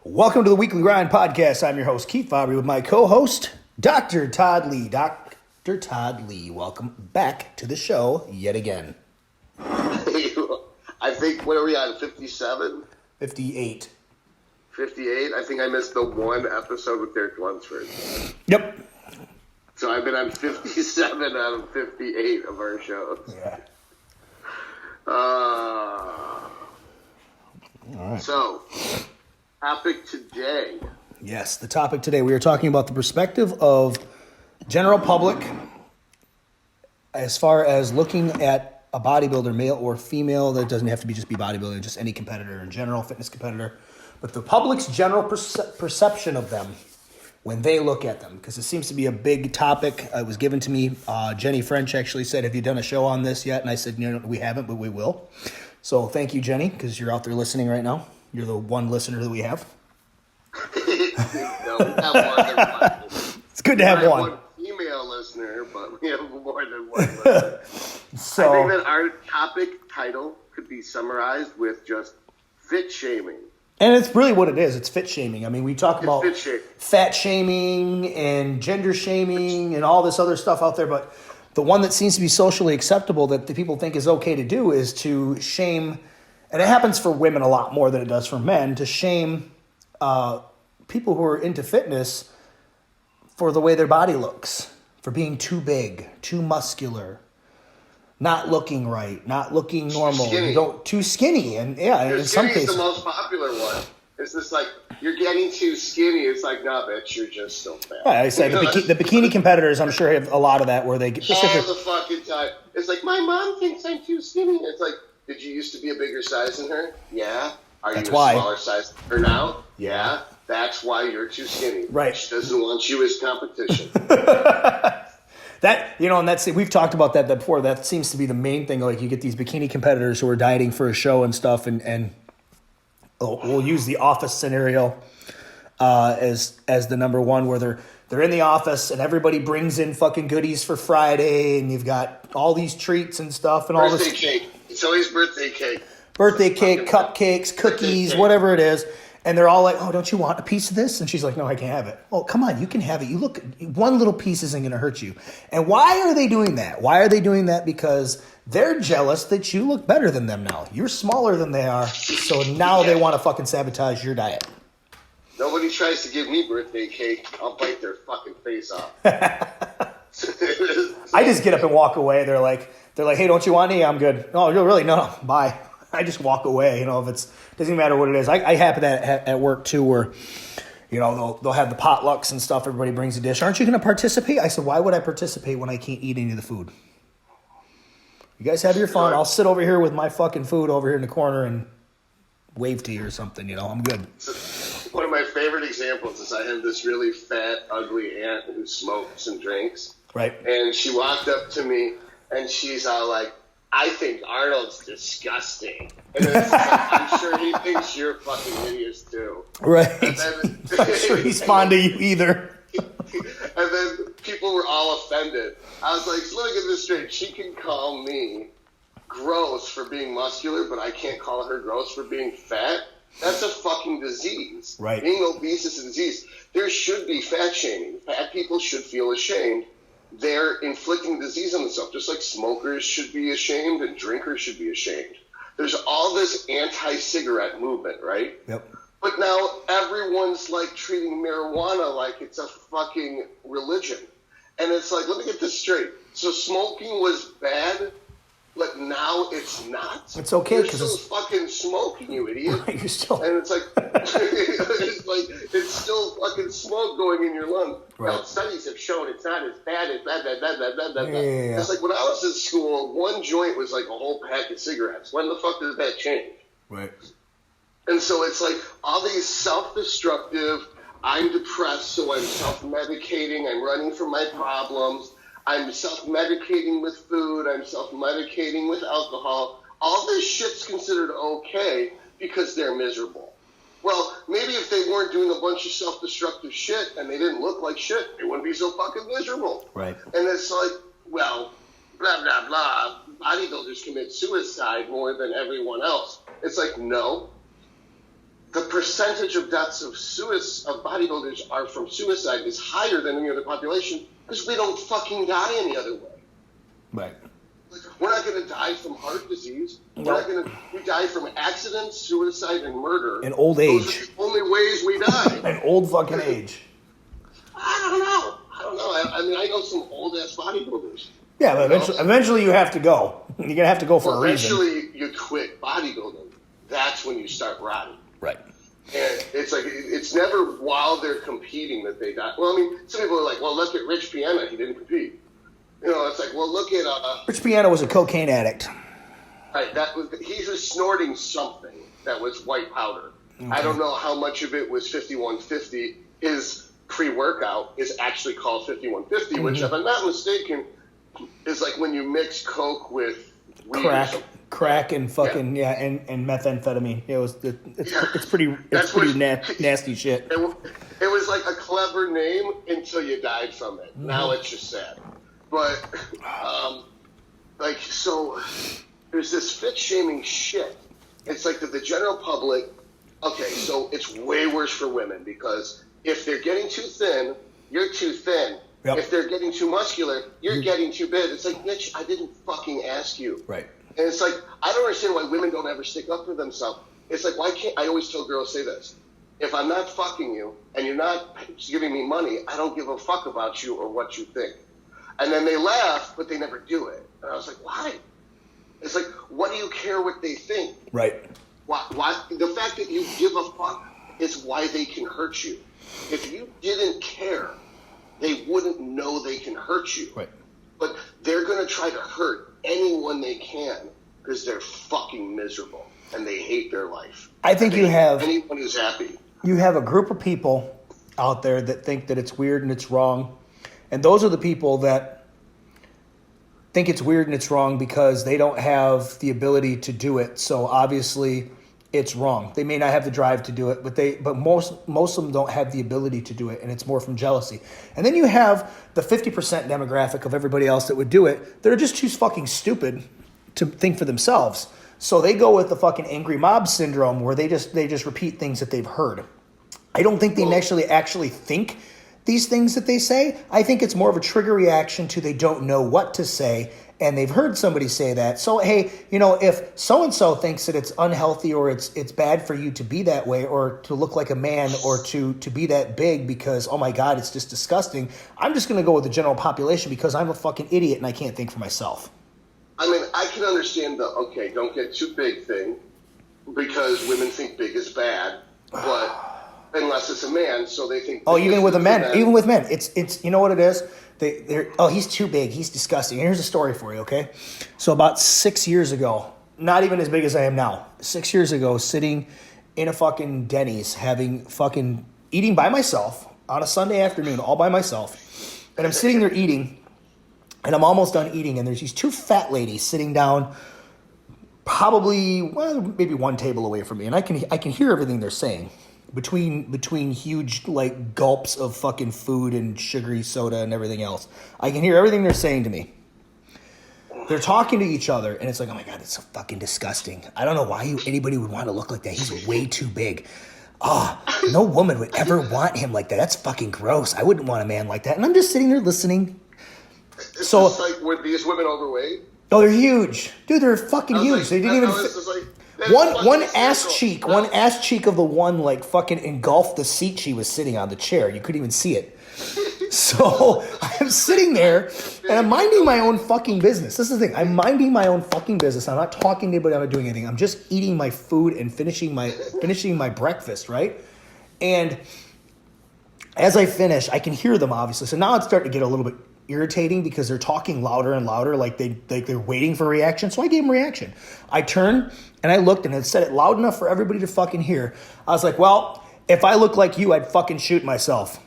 Welcome to the Weekly Grind Podcast. I'm your host, Keith Fabbri, with my co-host, Doctortoddlee. Doctortoddlee, welcome back to the show yet again. I think, what are we on, 57? 58. 58? I think I missed the one episode with Derek Lunsford. Yep. So I've been on 57 out of 58 of our shows. Yeah. All right. So, topic today. Yes, the topic today, we are talking about the perspective of general public as far as looking at a bodybuilder, male or female. That doesn't have to be just be bodybuilding, just any competitor in general, fitness competitor. But the public's general perception of them when they look at them, because it seems to be a big topic. It was given to me. Jenny French actually said, have you done a show on this yet? And I said, no, we haven't, but we will. So thank you, Jenny, because you're out there listening right now. You're the one listener that we have. No, we have more than one. It's good to have one. One female listener, but we have more than one listener. So, I think that our topic title could be summarized with just fit shaming. and it's really what it is. It's fit shaming. I mean, we talk about Fit shaming. fat shaming and gender shaming and all this other stuff out there, but the one that seems to be socially acceptable that the people think is okay to do is to shame, and it happens for women a lot more than it does for men, to shame people who are into fitness for the way their body looks, for being too big, too muscular, not looking right, not looking normal, too skinny, and yeah, in some cases, the most popular one. It's just like, you're getting too skinny. It's like, nah, bitch, you're just still fat. yeah, I say the bikini competitors, I'm sure, have a lot of that where they get all the fucking time. It's like, my mom thinks I'm too skinny. It's like, did you used to be a bigger size than her? Yeah. Are That's you a why. smaller size than her now? Yeah. That's why you're too skinny. Right. She doesn't want you as competition. That, and that's, we've talked about that before. That seems to be the main thing. Like, you get these bikini competitors who are dieting for a show and stuff, and we'll use the office scenario as the number one, where they're in the office and everybody brings in fucking goodies for Friday, and you've got all these treats and stuff and all this. Birthday cake. It's always birthday cake. Birthday cake, cupcakes, cookies, whatever it is. And they're all like, oh, don't you want a piece of this? And she's like, no, I can't have it. Oh, come on, you can have it. You look, one little piece isn't going to hurt you. And why are they doing that? Why are they doing that? Because they're jealous that you look better than them now. You're smaller than they are. So now they want to fucking sabotage your diet. Nobody tries to give me birthday cake. I'll bite their fucking face off. I just get up and walk away. They're like, hey, don't you want any? I'm good. No, really? No, bye. I just walk away. If it's, doesn't matter what it is. I happen that at work too, where, they'll have the potlucks and stuff. Everybody brings a dish. Aren't you going to participate? I said, why would I participate when I can't eat any of the food? You guys have your fun. I'll sit over here with my fucking food over here in the corner and wave to you or something. I'm good. One of my favorite examples is I have this really fat, ugly aunt who smokes and drinks. Right. And she walked up to me and she's all like, I think Arnold's disgusting. And it's like, I'm sure he thinks you're fucking hideous too. Right. I'm sure he's fond of you either. And then people were all offended. I was like, so let me get this straight. She can call me gross for being muscular, but I can't call her gross for being fat? That's a fucking disease. Right. Being obese is a disease. There should be fat shaming. Fat people should feel ashamed. They're inflicting disease on themselves, just like smokers should be ashamed and drinkers should be ashamed. There's all this anti-cigarette movement, right? Yep. But now everyone's like treating marijuana like it's a fucking religion. And it's like, let me get this straight. So smoking was bad, but now it's not? It's okay because you're still fucking smoking, you idiot. Right, you're still... And it's like, it's still fucking smoke going in your lung. Right. Now, studies have shown it's not as bad as blah, blah, blah, blah, blah, blah. Yeah. It's like when I was in school, one joint was like a whole pack of cigarettes. When the fuck did that change? Right. And so it's like all these self-destructive, I'm depressed, so I'm self-medicating, I'm running from my problems, I'm self-medicating with food, I'm self-medicating with alcohol. All this shit's considered okay because they're miserable. Well, maybe if they weren't doing a bunch of self-destructive shit and they didn't look like shit, they wouldn't be so fucking miserable. Right. And it's like, well, blah, blah, blah, bodybuilders commit suicide more than everyone else. It's like, no. the percentage of deaths of bodybuilders are from suicide is higher than any other population because we don't fucking die any other way. Right. We're not going to die from heart disease. We die from accidents, suicide, and murder. And old age. Those are the only ways we die. And old fucking age. I don't know. I mean, I know some old-ass bodybuilders. Yeah, but eventually you have to go. You're going to have to go for a reason. Eventually you quit bodybuilding. That's when you start rotting. Right. And it's like, it's never while they're competing that they die. Well, I mean, some people are like, well, look at Rich Piana. He didn't compete. You know, it's like, well, look at... Rich Piana was a cocaine addict. Right, he was snorting something that was white powder. Okay. I don't know how much of it was 5150. His pre-workout is actually called 5150, which, if I'm not mistaken, is like when you mix coke with weed crack and fucking and methamphetamine. It's pretty nasty shit. It was like a clever name until you died from it. Now it's just sad. But so there's this fit shaming shit. It's like the general public. Okay, so it's way worse for women because if they're getting too thin, you're too thin. Yep. If they're getting too muscular, you're getting too big. It's like, Mitch, I didn't fucking ask you. Right. And it's like, I don't understand why women don't ever stick up for themselves. It's like, why can't I always tell girls say this? If I'm not fucking you and you're not giving me money, I don't give a fuck about you or what you think. And then they laugh, but they never do it. And I was like, why? It's like, what do you care what they think? Right. Why? The fact that you give a fuck is why they can hurt you. If you didn't care, they wouldn't know they can hurt you. Right. But they're going to try to hurt anyone they can because they're fucking miserable and they hate their life. I think you have... anyone who's happy. You have a group of people out there that think that it's weird and it's wrong. And those are the people that think it's weird and it's wrong because they don't have the ability to do it. So obviously it's wrong. They may not have the drive to do it, but most of them don't have the ability to do it, and it's more from jealousy. And then you have the 50% demographic of everybody else that would do it that are just too fucking stupid to think for themselves. So they go with the fucking angry mob syndrome where they just repeat things that they've heard. I don't think they actually think these things that they say. I think it's more of a trigger reaction to they don't know what to say, and they've heard somebody say that. So, hey, if so-and-so thinks that it's unhealthy or it's bad for you to be that way or to look like a man or to be that big because, oh my God, it's just disgusting, I'm just going to go with the general population because I'm a fucking idiot and I can't think for myself. I mean, I can understand the, don't get too big thing because women think big is bad, but... unless it's a man, so they think... Oh, even with men. It's you know what it is? He's too big. He's disgusting. And here's a story for you, okay? So about 6 years ago, not even as big as I am now, 6 years ago, sitting in a fucking Denny's, eating by myself on a Sunday afternoon, all by myself. And I'm sitting there eating, and I'm almost done eating, and there's these two fat ladies sitting down probably, maybe one table away from me. And I can hear everything they're saying. Between huge like gulps of fucking food and sugary soda and everything else, I can hear everything they're saying to me. They're talking to each other, and it's like, oh my God, it's so fucking disgusting. I don't know why anybody would want to look like that. He's way too big. No woman would ever want him like that. That's fucking gross. I wouldn't want a man like that. And I'm just sitting there listening. It's just like, were these women overweight? Oh, they're huge, dude. They're fucking huge. Like, they didn't even. One ass cheek of the one like fucking engulfed the seat she was sitting on, the chair. You couldn't even see it. So I'm sitting there and I'm minding my own fucking business. This is the thing. I'm minding my own fucking business. I'm not talking to anybody. I'm not doing anything. I'm just eating my food and finishing my breakfast, right? And as I finish, I can hear them obviously. So now it's starting to get a little bit irritating because they're talking louder and louder, like they're waiting for a reaction. So I gave them a reaction. I turned and I looked and it said it loud enough for everybody to fucking hear. I was like, well, if I look like you, I'd fucking shoot myself.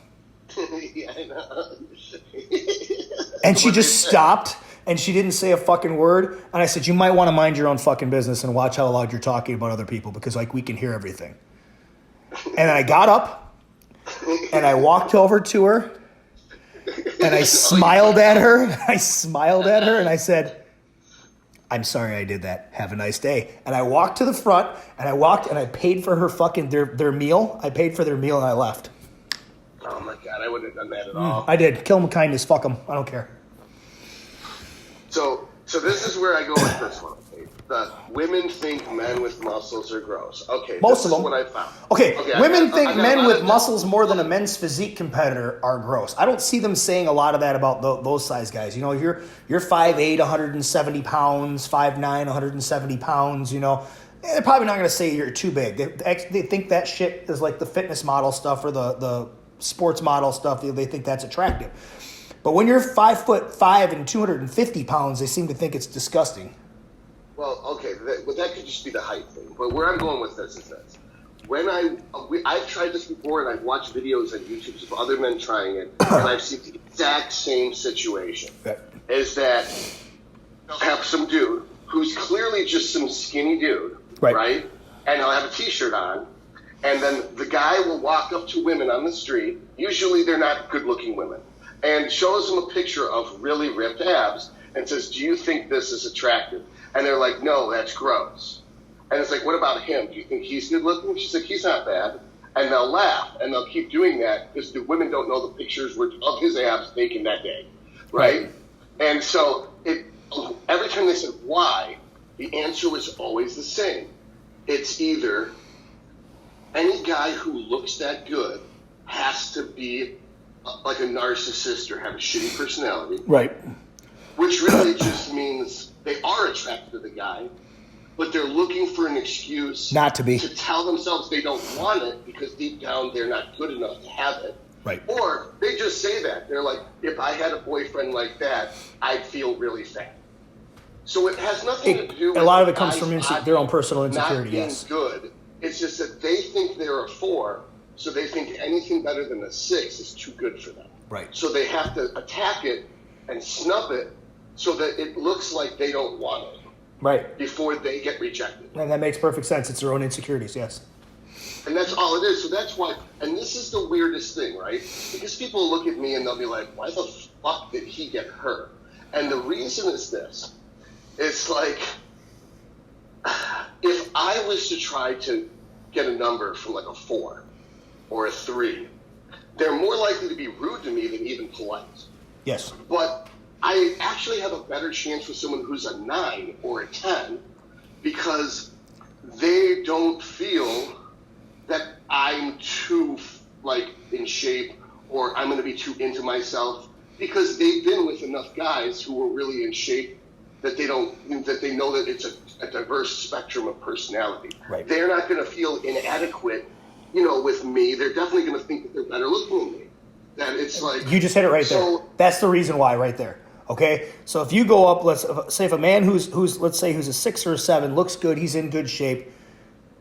Yeah, I know. And she just stopped and she didn't say a fucking word. And I said, you might want to mind your own fucking business and watch how loud you're talking about other people because like we can hear everything. And I got up and I walked over to her. And I smiled at her. And I said, I'm sorry I did that. Have a nice day. And I walked to the front, and I paid for her fucking, their meal. I paid for their meal, and I left. Oh, my God. I wouldn't have done that at all. I did. Kill them with kindness. Fuck them. I don't care. So this is where I go with this one. The women think men with muscles are gross. Okay, Most this of them. is what I found. Okay, women think men with this. muscles more than a men's physique competitor are gross. I don't see them saying a lot of that about those size guys. You know, you're 5'8", 170 pounds, 5'9", 170 pounds, you know. They're probably not going to say you're too big. They think that shit is like the fitness model stuff or the sports model stuff. They think that's attractive. But when you're 5'5" and 250 pounds, they seem to think it's disgusting. Well, okay, that could just be the height thing. But where I'm going with this is this. When I've tried this before, and I've watched videos on YouTube of other men trying it, and I've seen the exact same situation. Okay. Is that they'll have some dude who's clearly just some skinny dude, right? And he'll have a T-shirt on, and then the guy will walk up to women on the street. Usually they're not good-looking women, and shows them a picture of really ripped abs and says, "Do you think this is attractive?" And they're like, "No, that's gross." And it's like, "What about him? Do you think he's good looking?" She's like, "He's not bad." And they'll laugh, and they'll keep doing that because the women don't know the pictures were of his abs taken that day, right? And so every time they said why, the answer was always the same. It's either any guy who looks that good has to be like a narcissist or have a shitty personality. Right. Which really just means they are attracted to the guy, but they're looking for an excuse not to be, to tell themselves they don't want it because deep down they're not good enough to have it. Right. Or they just say that. They're like, if I had a boyfriend like that, I'd feel really fat. So it has nothing to do with a lot of it comes from their own personal insecurity, not being yes. good. It's just that they think they're a 4, so they think anything better than a 6 is too good for them. Right. So they have to attack it and snub it so that it looks like they don't want it. Right. Before they get rejected. And that makes perfect sense. It's their own insecurities, yes. And that's all it is. So that's why, and this is the weirdest thing, right? Because people look at me and they'll be like, why the fuck did he get hurt? And the reason is this. It's like, if I was to try to get a number from like a 4 or a 3, they're more likely to be rude to me than even polite. Yes. But I actually have a better chance with someone who's a 9 or a 10 because they don't feel that I'm too like in shape or I'm going to be too into myself because they've been with enough guys who are really in shape that they know that it's a diverse spectrum of personality. Right. They're not going to feel inadequate, with me. They're definitely going to think that they're better looking than me. That it's like you just hit it right there. That's the reason why, right there. Okay, so if you go up, let's say if a man who's let's say who's a 6 or a 7 looks good, he's in good shape,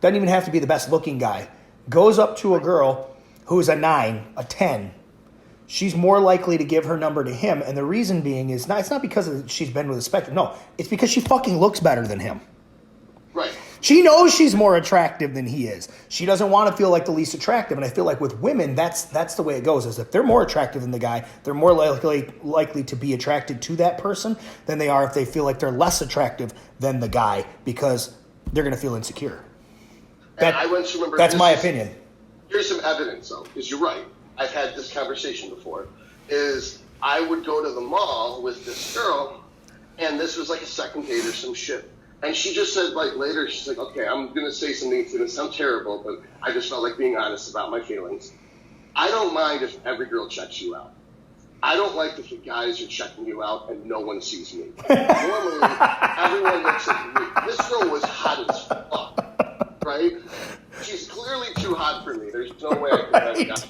doesn't even have to be the best looking guy, goes up to a girl who's a 9, a 10, she's more likely to give her number to him, and the reason being is it's not because she's been with a spectrum. No, it's because she fucking looks better than him. Right. She knows she's more attractive than he is. She doesn't want to feel like the least attractive. And I feel like with women, that's the way it goes, is if they're more attractive than the guy, they're more likely to be attracted to that person than they are if they feel like they're less attractive than the guy because they're going to feel insecure. That's my opinion. Here's some evidence, though, because you're right. I've had this conversation before, is I would go to the mall with this girl, and this was like a second date or some shit. And she just said, like, later, she's like, okay, I'm going to say something that's going to sound terrible, but I just felt like being honest about my feelings. I don't mind if every girl checks you out. I don't like if the guys are checking you out and no one sees me. Normally, everyone looks at me. This girl was hot as fuck, right? She's clearly too hot for me. There's no way I could have gotten it.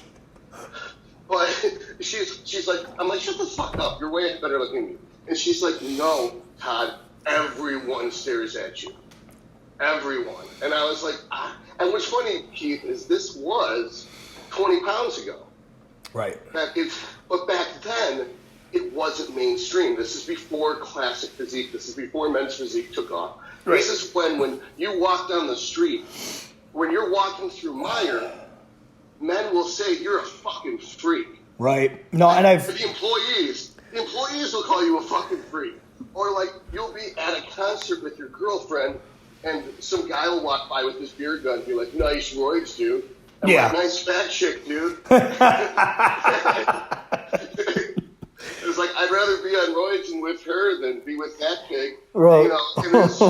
But she's like, I'm like, shut the fuck up. You're way better looking than me. And she's like, no, Todd. Everyone stares at you. Everyone. And I was like, And what's funny, Keith, is this was 20 pounds ago. Right. But back then, it wasn't mainstream. This is before classic physique. This is before men's physique took off. Right. This is when you walk down the street, when you're walking through Meijer, men will say, you're a fucking freak. Right. No, and The employees will call you a fucking freak. Or like you'll be at a concert with your girlfriend, and some guy will walk by with his beer gun and be like, "Nice roids, dude." I'm like, "Nice fat chick, dude." It's like I'd rather be on roids and with her than be with that pig. Right. You know, because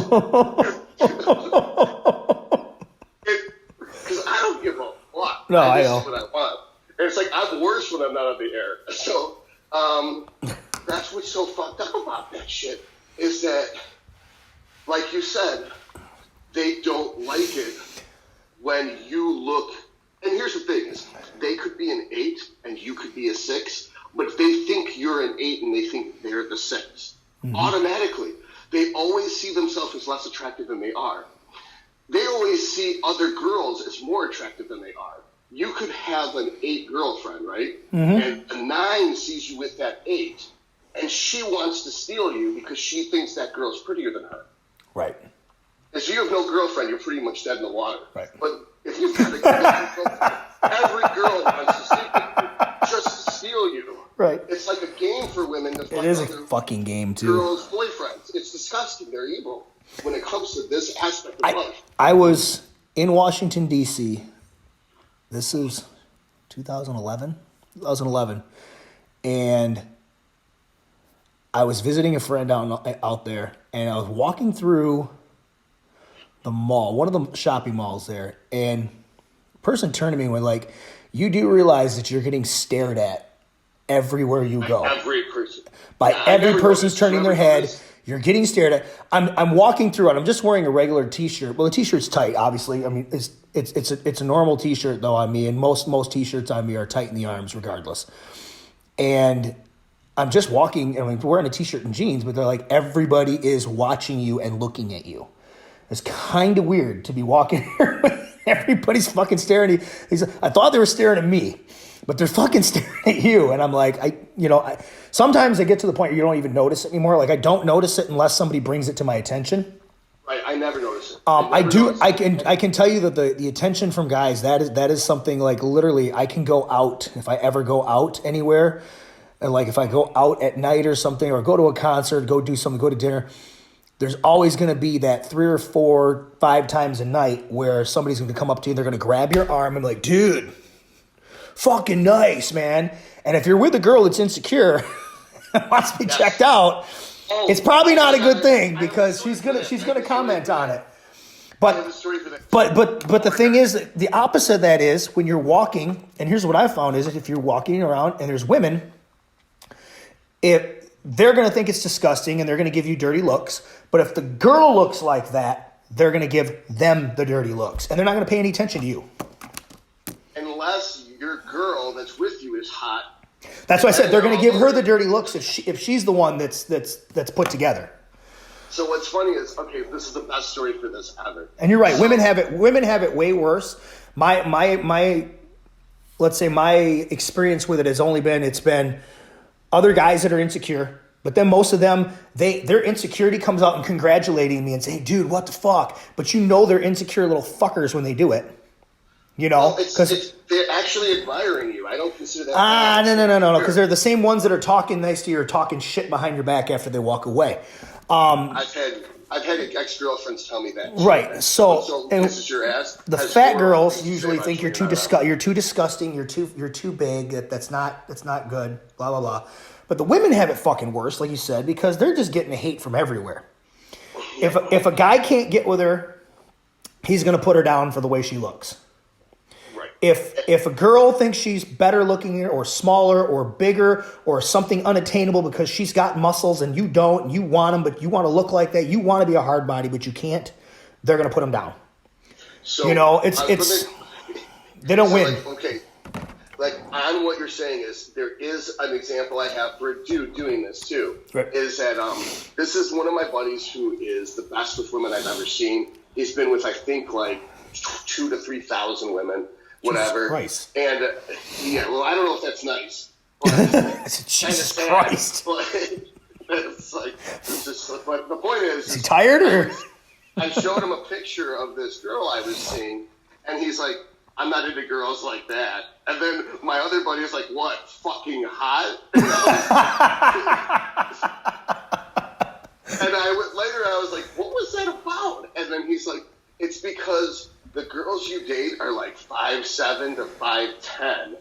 I don't give a fuck. No, I know. This is what I want. And it's like I'm worse when I'm not on the air. So that's what's so fucked up about that shit is that, like you said, they don't like it when you look. And here's the thing: is they could be an 8 and you could be a 6, but they think you're an 8 and they think they're the 6. Mm-hmm. Automatically, they always see themselves as less attractive than they are. They always see other girls as more attractive than they are. You could have an 8 girlfriend, right? Mm-hmm. And a 9 sees you with that 8, and she wants to steal you because she thinks that girl's prettier than her. Right. And so you have no girlfriend, you're pretty much dead in the water. Right. But if you've got a girlfriend, every girl wants to sleep with you just to steal you. Right. It's like a game for women to fuck It is a other fucking game, too. girls' boyfriends. It's disgusting. They're evil when it comes to this aspect of life. I was in Washington, D.C. This is 2011, and I was visiting a friend out there, and I was walking through the mall, one of the shopping malls there, and a person turned to me and went like, "You do realize that you're getting stared at everywhere you go. Every person. By every person's turning their head. You're getting stared at." I'm walking through and I'm just wearing a regular t-shirt. Well, the t-shirt's tight, obviously. I mean, it's a normal t-shirt though on me, and most t-shirts on me are tight in the arms regardless. And I'm just walking, and I'm wearing a t-shirt and jeans, but they're like, everybody is watching you and looking at you. It's kind of weird to be walking here with everybody's fucking staring at you. I thought they were staring at me, but they're fucking staring at you. And I'm like, sometimes I get to the point where you don't even notice it anymore. Like I don't notice it unless somebody brings it to my attention. Right, I never notice it. I can tell you that the attention from guys, that is something like literally I can go out, if I ever go out anywhere, and like if I go out at night or something, or go to a concert, go do something, go to dinner, there's always going to be that 3 or 4, 5 times a night where somebody's going to come up to you and they're going to grab your arm and be like, "Dude, fucking nice, man." And if you're with a girl that's insecure and wants to be checked out, it's probably not a good thing because she's gonna comment on it. But the thing is, the opposite of that is when you're walking, and here's what I found is that if you're walking around and there's women, if they're gonna think it's disgusting and they're gonna give you dirty looks. But if the girl looks like that, they're gonna give them the dirty looks, and they're not gonna pay any attention to you. Unless your girl that's with you is hot. That's why I said they're going to give her the dirty looks if she's the one that's put together. So what's funny is, okay, this is the best story for this ever. And you're right, women have it way worse. My let's say my experience with it has only been other guys that are insecure, but then most of them their insecurity comes out and congratulating me and say, "Hey, dude, what the fuck?" But you know they're insecure little fuckers when they do it. You know, because they're actually admiring you. I don't consider that. No. Because they're the same ones that are talking nice to you or talking shit behind your back after they walk away. I've had ex-girlfriends tell me that. Right. So this is your ass. The fat girls usually think you're too disgusting. You're too big. That's not good. Blah blah blah. But the women have it fucking worse, like you said, because they're just getting hate from everywhere. If a guy can't get with her, he's going to put her down for the way she looks. If a girl thinks she's better looking or smaller or bigger or something unattainable because she's got muscles and you don't, and you want them, but you want to look like that, you want to be a hard body, but you can't, they're going to put them down. So, they don't win. Like on what you're saying is there is an example I have for a dude doing this too. Right. Is that this is one of my buddies who is the best with women I've ever seen. He's been with, I think, like 2,000 to 3,000 women. Whatever. Christ. And I don't know if that's nice. Jesus Christ. But the point is he tired or? I showed him a picture of this girl I was seeing, and he's like, "I'm not into girls like that." And then my other buddy was like, "What? Fucking hot?" later I was like, what was that about? And then he's like, it's because the girls you date are like 5'7" to 5'10",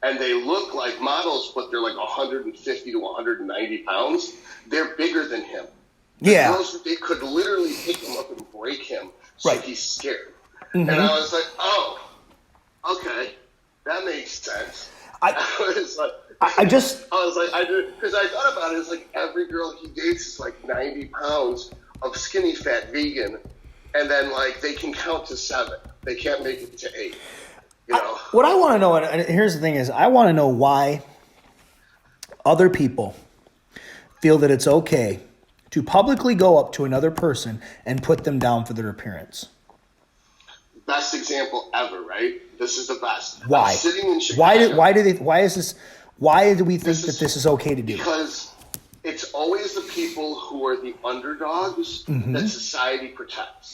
and they look like models, but they're like 150 to 190 pounds. They're bigger than him. Yeah. The girls they could literally pick him up and break him, so Right. he's scared. Mm-hmm. And I was like, oh, okay, that makes sense. I was like, because I thought about it, it's like every girl he dates is like 90 pounds of skinny fat vegan, and then like they can count to 7. They can't make it to 8. You know? What I want to know, and here's the thing is, I want to know why other people feel that it's okay to publicly go up to another person and put them down for their appearance. Best example ever, right? This is the best. Why? I'm sitting in Chicago. Why do we think that this is okay to do? Because it's always the people who are the underdogs that society protects.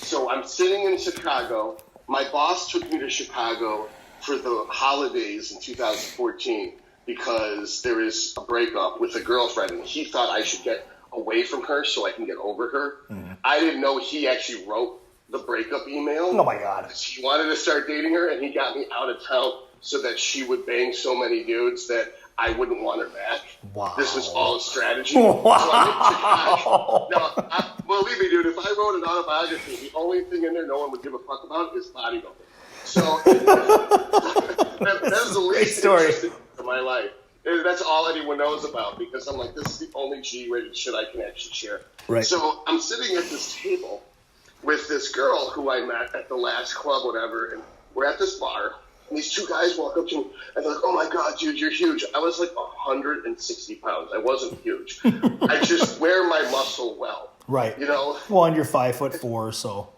So I'm sitting in Chicago. My boss took me to Chicago for the holidays in 2014 because there is a breakup with a girlfriend, and he thought I should get away from her so I can get over her. I didn't know he actually wrote the breakup email. Oh my God. He wanted to start dating her, and he got me out of town so that she would bang so many dudes that I wouldn't want her back. Wow. This was all a strategy. Wow. So I'm in Chicago. Now, believe me, dude, if I wrote an autobiography, the only thing in there no one would give a fuck about is bodybuilding. So that is the least interesting in my life. And that's all anyone knows about, because I'm like, this is the only G-rated shit I can actually share. Right. So I'm sitting at this table with this girl who I met at the last club, whatever, and we're at this bar, and these two guys walk up to me, and they're like, oh my God, dude, you're huge. I was like 160 pounds. I wasn't huge. I just wear my muscle well. Right. You know? Well, and you're 5'4", so.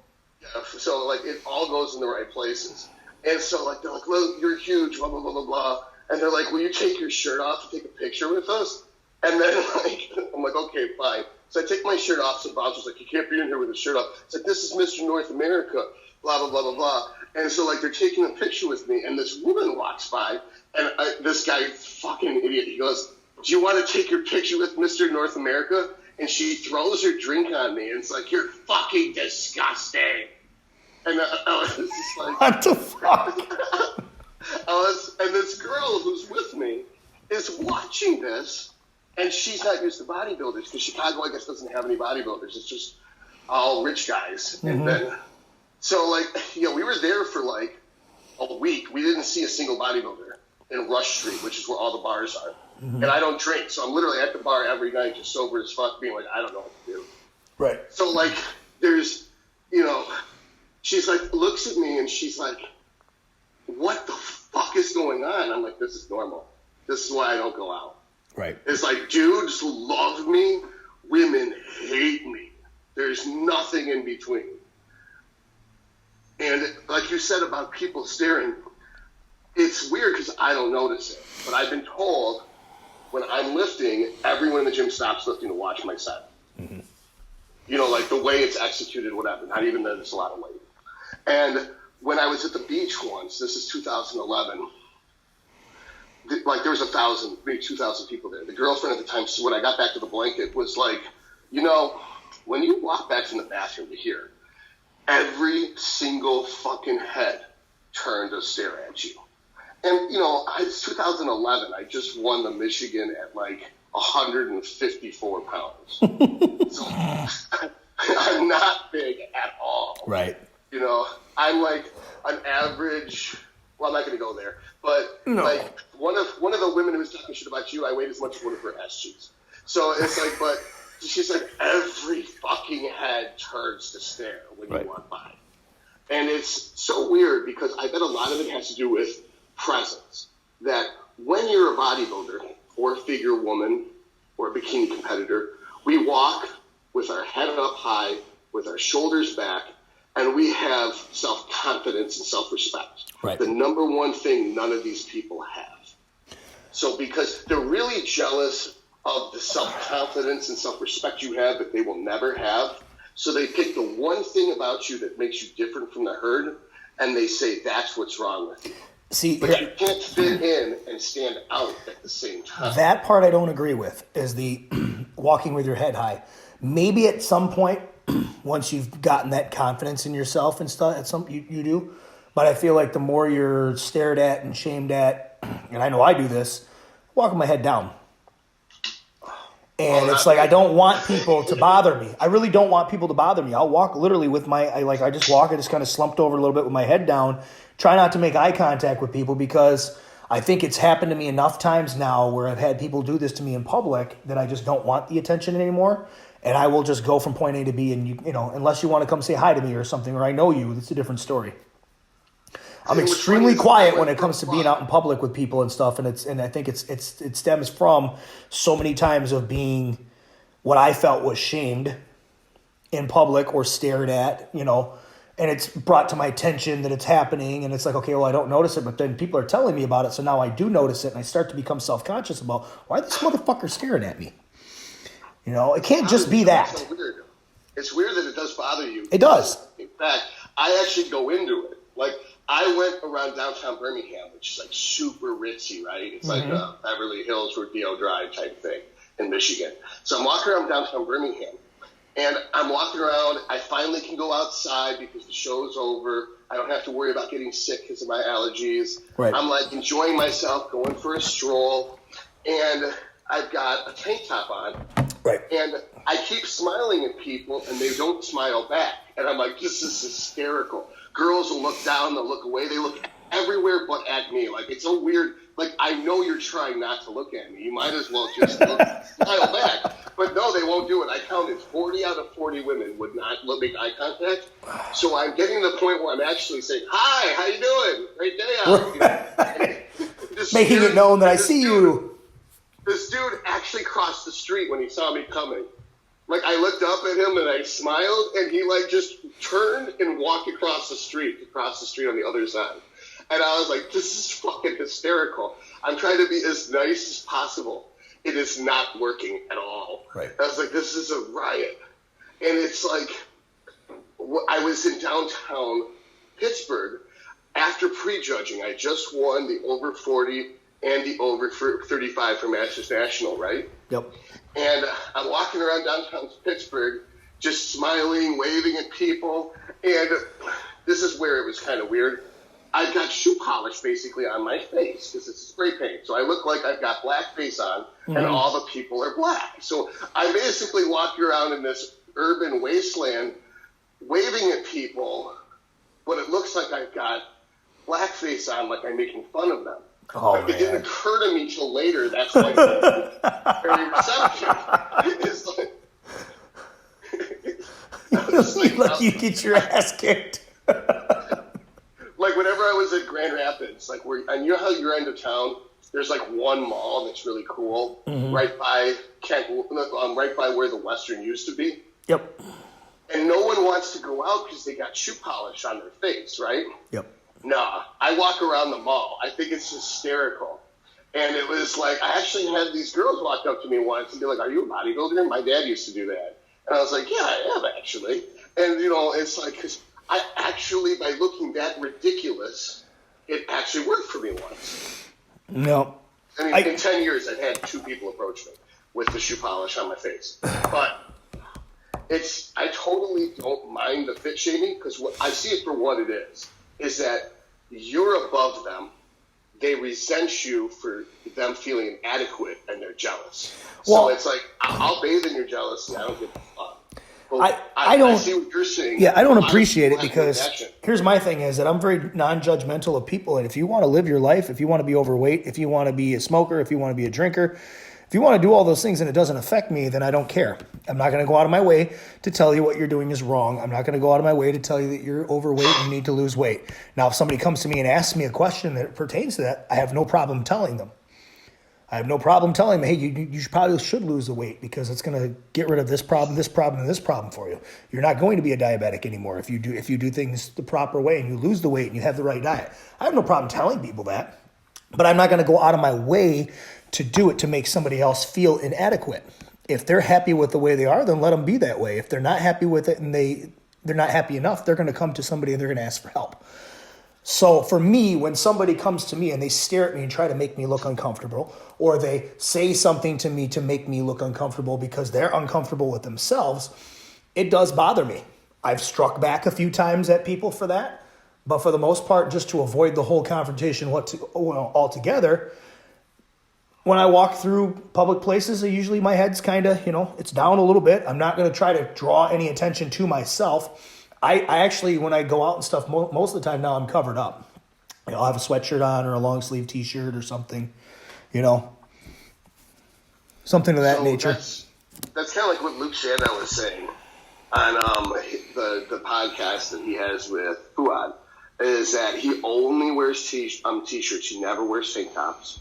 Yeah, so like it all goes in the right places. And so like they're like, well, you're huge, blah, blah, blah, blah, blah. And they're like, will you take your shirt off and take a picture with us? And then like, I'm like, okay, fine. So I take my shirt off, so Bob's was like, you can't be in here with a shirt off. It's like, this is Mr. North America, blah, blah, blah, blah, blah. And so, like, they're taking a picture with me, and this woman walks by, and this guy, fucking idiot, he goes, do you want to take your picture with Mr. North America? And she throws her drink on me, and it's like, you're fucking disgusting. And I was just like... What the fuck? And this girl who's with me is watching this, and she's not used to bodybuilders, because Chicago, I guess, doesn't have any bodybuilders. It's just all rich guys. And then, so, like, you know, we were there for, like, a week. We didn't see a single bodybuilder in Rush Street, which is where all the bars are. And I don't drink, so I'm literally at the bar every night just sober as fuck, being like, I don't know what to do. Right. So, like, there's, you know, she's like, looks at me, and she's like, what the fuck is going on? I'm like, this is normal. This is why I don't go out. Right. It's like, dudes love me, women hate me. There's nothing in between. And like you said about people staring, it's weird because I don't notice it. But I've been told when I'm lifting, everyone in the gym stops lifting to watch my set. You know, like the way it's executed, whatever. Not even that it's a lot of weight. And when I was at the beach once, this is 2011, like there was 1,000, maybe 2,000 people there. The girlfriend at the time, when I got back to the blanket, was like, you know, when you walk back from the bathroom to here, every single fucking head turned to stare at you. And, you know, it's 2011. I just won the Michigan at like 154 pounds. So I'm not big at all. Right. You know, I'm like an average. Well, I'm not going to go there, but like one of the women who's talking shit about you, I weighed as much as one of her ass cheeks. So it's like, but she's like, every fucking head turns to stare when you walk by, and it's so weird because I bet a lot of it has to do with presence. That when you're a bodybuilder or a figure woman or a bikini competitor, we walk with our head up high, with our shoulders back. And we have self-confidence and self-respect. Right. The number one thing none of these people have. So because they're really jealous of the self-confidence and self-respect you have that they will never have. So they pick the one thing about you that makes you different from the herd, and they say that's what's wrong with you. See, but you can't fit in and stand out at the same time. That part I don't agree with, is the walking with your head high. maybe at some point, once you've gotten that confidence in yourself and stuff, at some you do. But I feel like the more you're stared at and shamed at, and I know I do this, walking my head down. And it's like, I don't want people to bother me. I really don't want people to bother me. I'll walk literally with I just walk, I just kind of slumped over a little bit with my head down, try not to make eye contact with people, because I think it's happened to me enough times now where I've had people do this to me in public that I just don't want the attention anymore. And I will just go from point A to B, and you know, unless you want to come say hi to me or something, or I know you, it's a different story. I'm extremely quiet when it comes to being out in public with people and stuff, and I think it stems from so many times of being what I felt was shamed in public or stared at, you know, and it's brought to my attention that it's happening, and it's like, okay, well, I don't notice it, but then people are telling me about it, so now I do notice it, and I start to become self-conscious about, why is this motherfucker staring at me? You know, it can't just be that. So weird. It's weird that it does bother you. It does. In fact, I actually go into it. Like, I went around downtown Birmingham, which is like super ritzy, right? It's like Beverly Hills, Rodeo Drive type thing in Michigan. So I'm walking around downtown Birmingham, and I'm walking around. I finally can go outside because the show's over. I don't have to worry about getting sick because of my allergies. Right. I'm like enjoying myself, going for a stroll, and I've got a tank top on. Right. And I keep smiling at people, and they don't smile back. And I'm like, this is hysterical. Girls will look down, they'll look away, they look everywhere but at me. Like, it's so weird. Like, I know you're trying not to look at me. You might as well just smile back. But no, they won't do it. I counted 40 out of 40 women would not make eye contact. So I'm getting to the point where I'm actually saying, hi, how you doing? Great day out. You know? Making it known that I see you. This dude actually crossed the street when he saw me coming. Like, I looked up at him and I smiled, and he like just turned and walked across the street on the other side. And I was like, this is fucking hysterical. I'm trying to be as nice as possible. It is not working at all. Right. I was like, this is a riot. And it's like, I was in downtown Pittsburgh after prejudging. I just won the over 40 and the over 35 for Masters National, right? Yep. And I'm walking around downtown Pittsburgh, just smiling, waving at people. And this is where it was kind of weird. I've got shoe polish basically on my face because it's spray paint. So I look like I've got black face on, and all the people are black. So I'm basically walking around in this urban wasteland, waving at people, but it looks like I've got black face on, like I'm making fun of them. Oh, it didn't occur to me till later. That's like very receptive. It's like, you get your ass kicked. Like whenever I was at Grand Rapids, like and you know how you're into town, there's like one mall that's really cool, right by right by where the Western used to be. Yep. And no one wants to go out because they got shoe polish on their face, right? Yep. Nah, I walk around the mall. I think it's hysterical. And it was like, I actually had these girls walk up to me once and be like, are you a bodybuilder? My dad used to do that. And I was like, yeah, I am actually. And, you know, it's like, because I actually, by looking that ridiculous, it actually worked for me once. No. I mean, in 10 years, I've had 2 people approach me with the shoe polish on my face. But I totally don't mind the fit shaming because I see it for what it is that you're above them. They resent you for them feeling inadequate, and they're jealous. Well, so it's like, I'll bathe in your jealousy. I don't give a fuck. I don't. I see what you're saying. Yeah, I don't appreciate it because here's my thing is that I'm very non-judgmental of people. And if you want to live your life, if you want to be overweight, if you want to be a smoker, if you want to be a drinker, if you want to do all those things and it doesn't affect me, then I don't care. I'm not going to go out of my way to tell you what you're doing is wrong. I'm not going to go out of my way to tell you that you're overweight and you need to lose weight. Now, if somebody comes to me and asks me a question that pertains to that, I have no problem telling them. I have no problem telling them, hey, you probably should lose the weight because it's going to get rid of this problem, and this problem for you. You're not going to be a diabetic anymore if you do things the proper way and you lose the weight and you have the right diet. I have no problem telling people that, but I'm not going to go out of my way to do it to make somebody else feel inadequate. If they're happy with the way they are, then let them be that way. If they're not happy with it and they're not happy enough, they're going to come to somebody and they're going to ask for help. So for me, when somebody comes to me and they stare at me and try to make me look uncomfortable, or they say something to me to make me look uncomfortable because they're uncomfortable with themselves, it does bother me. I've struck back a few times at people for that, but for the most part, just to avoid the whole confrontation altogether, when I walk through public places, usually my head's kind of, it's down a little bit. I'm not going to try to draw any attention to myself. I actually, when I go out and stuff, most of the time now I'm covered up. I'll have a sweatshirt on or a long sleeve t-shirt or something, something of that nature. That's kind of like what Luke Shannon was saying on the podcast that he has with Fuad, is that he only wears t-shirts. He never wears tank tops.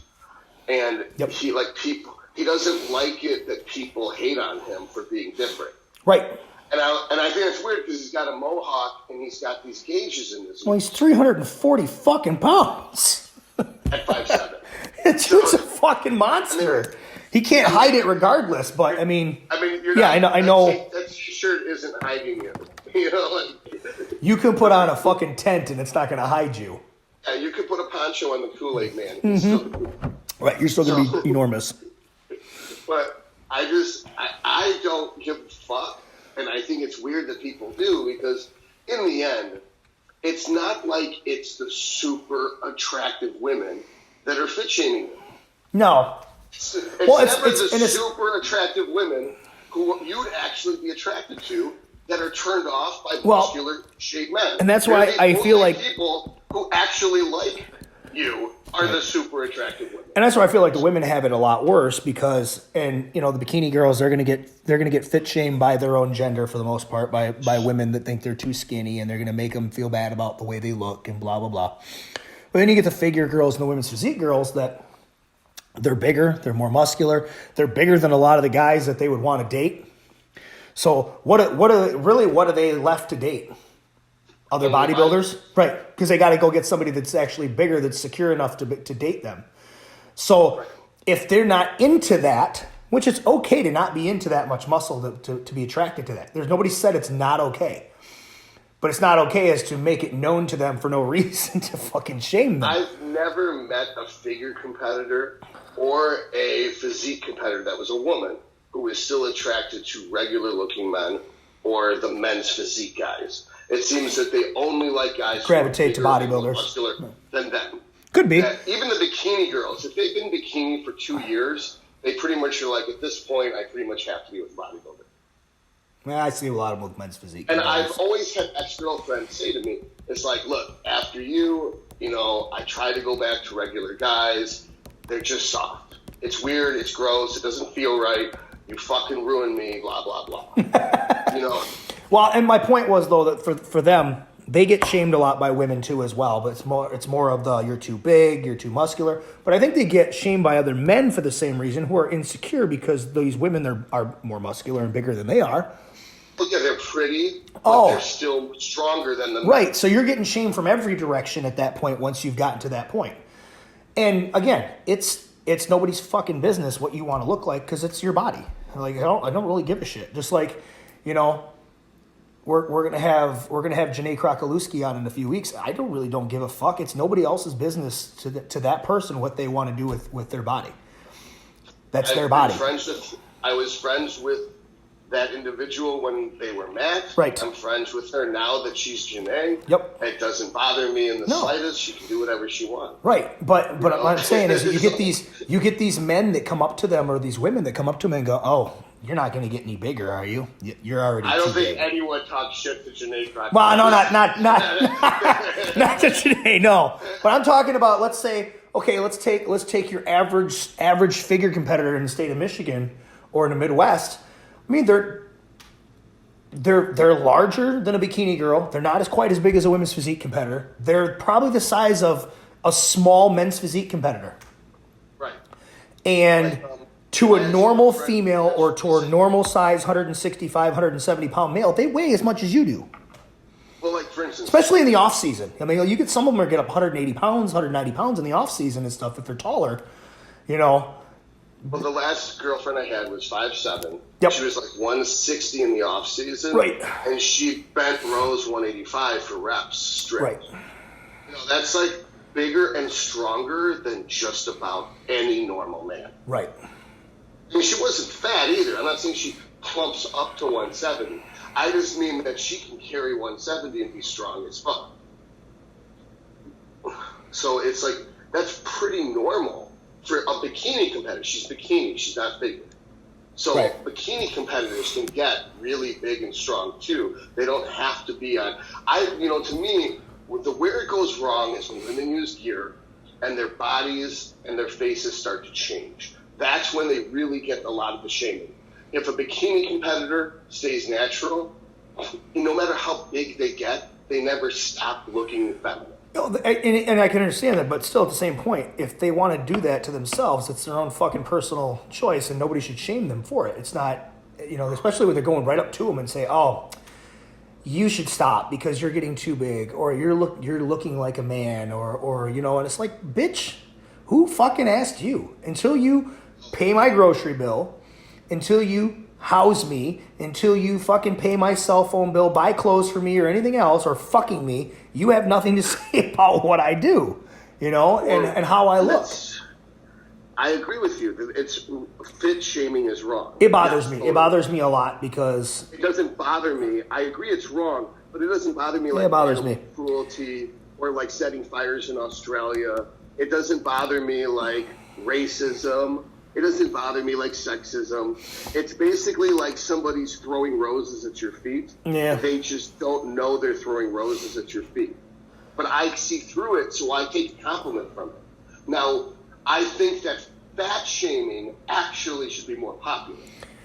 And he doesn't like it that people hate on him for being different. Right. And I think it's weird because he's got a mohawk and he's got these gauges in his. Well, he's 340 fucking pounds. At 5'7". Dude's a fucking monster. He can't hide it regardless, but I mean, you're yeah, not, I know. That t-shirt isn't hiding you. You can put on a fucking tent and it's not going to hide you. Yeah, you could put a poncho on the Kool-Aid man. Right, you're still going to be enormous. But I don't give a fuck. And I think it's weird that people do, because in the end, it's not like it's the super attractive women that are fit shaming them. No. It's never the super attractive women who you'd actually be attracted to that are turned off by muscular shaped men. And that's why I feel like people who actually like you are the super attractive women. And that's why I feel like the women have it a lot worse because, the bikini girls, they're gonna get fit shamed by their own gender for the most part, by women that think they're too skinny, and they're gonna make them feel bad about the way they look and blah blah blah. But then you get the figure girls and the women's physique girls that they're bigger, they're more muscular, they're bigger than a lot of the guys that they would want to date. So what are they left to date? Other bodybuilders? Right, because they got to go get somebody that's actually bigger, that's secure enough to date them. So if they're not into that, which it's okay to not be into that much muscle to be attracted to that. There's nobody said it's not okay. But it's not okay as to make it known to them for no reason to fucking shame them. I've never met a figure competitor or a physique competitor that was a woman who was still attracted to regular looking men or the men's physique guys. It seems that they only like guys gravitate to bodybuilders, muscular than them. Could be. Even the bikini girls, if they've been bikini for 2 years, they pretty much are like, at this point, I pretty much have to be with bodybuilder. Man, I see a lot of them with men's physique. And I've always had ex-girlfriends say to me, it's like, look, after you, I try to go back to regular guys. They're just soft. It's weird. It's gross. It doesn't feel right. You fucking ruined me, blah, blah, blah. Well, and my point was, though, that for them, they get shamed a lot by women, too, as well. But it's more of the, you're too big, you're too muscular. But I think they get shamed by other men for the same reason, who are insecure because these women are more muscular and bigger than they are. Look, yeah, they're pretty, but they're still stronger than them. Right, so you're getting shamed from every direction at that point once you've gotten to that point. And again, it's nobody's fucking business what you want to look like because it's your body. Like I don't really give a shit. Just like, we're gonna have Janae Krokolewski on in a few weeks. I don't give a fuck. It's nobody else's business to that person what they want to do with their body. That's their body. I was friends with that individual when they were met. Right. I'm friends with her now that she's Janae. Yep. It doesn't bother me in the slightest. She can do whatever she wants. Right. But what I'm saying is you get these men that come up to them, or these women that come up to them and go, "Oh, you're not going to get any bigger, are you? You're already." I don't too think big. Anyone talks shit to Janae Krokolewski. Well, no, not to Janae, no. But I'm talking about, let's say, okay, let's take your average figure competitor in the state of Michigan or in the Midwest. I mean, they're larger than a bikini girl. They're not quite as big as a women's physique competitor. They're probably the size of a small men's physique competitor. Right. And to a normal female or to a normal size 165, 170 pound male, they weigh as much as you do. Well, like for instance, especially in the off season. I mean, you get some of them get up 180 pounds, 190 pounds in the off season and stuff if they're taller. Well, the last girlfriend I had was 5'7". Yep. She was like 160 in the off season. Right. And she bent rows 185 for reps straight. Right. No, that's like bigger and stronger than just about any normal man. Right. I mean, she wasn't fat either. I'm not saying she clumps up to 170. I just mean that she can carry 170 and be strong as fuck. So it's like, that's pretty normal for a bikini competitor. She's bikini, she's not figure. So right. Bikini competitors can get really big and strong too. They don't have to be on. To me, where it goes wrong is when women use gear and their bodies and their faces start to change. That's when they really get a lot of the shaming. If a bikini competitor stays natural, no matter how big they get, they never stop looking feminine. And I can understand that, but still at the same point, if they want to do that to themselves, it's their own fucking personal choice, and nobody should shame them for it. It's not, especially when they're going right up to them and say, "Oh, you should stop because you're getting too big, or you're looking like a man, or and it's like, bitch, who fucking asked you? Until you pay my grocery bill, until you house me, until you fucking pay my cell phone bill, buy clothes for me or anything else, or fucking me, you have nothing to say about what I do, and how I look." I agree with you. It's fit shaming is wrong. It bothers me. Totally. It bothers me a lot because it doesn't bother me. I agree it's wrong, but it doesn't bother me like it bothers me. Cruelty or like setting fires in Australia. It doesn't bother me like racism. It doesn't bother me like sexism. It's basically like somebody's throwing roses at your feet. Yeah. They just don't know they're throwing roses at your feet. But I see through it, so I take a compliment from it. Now, I think that fat shaming actually should be more popular.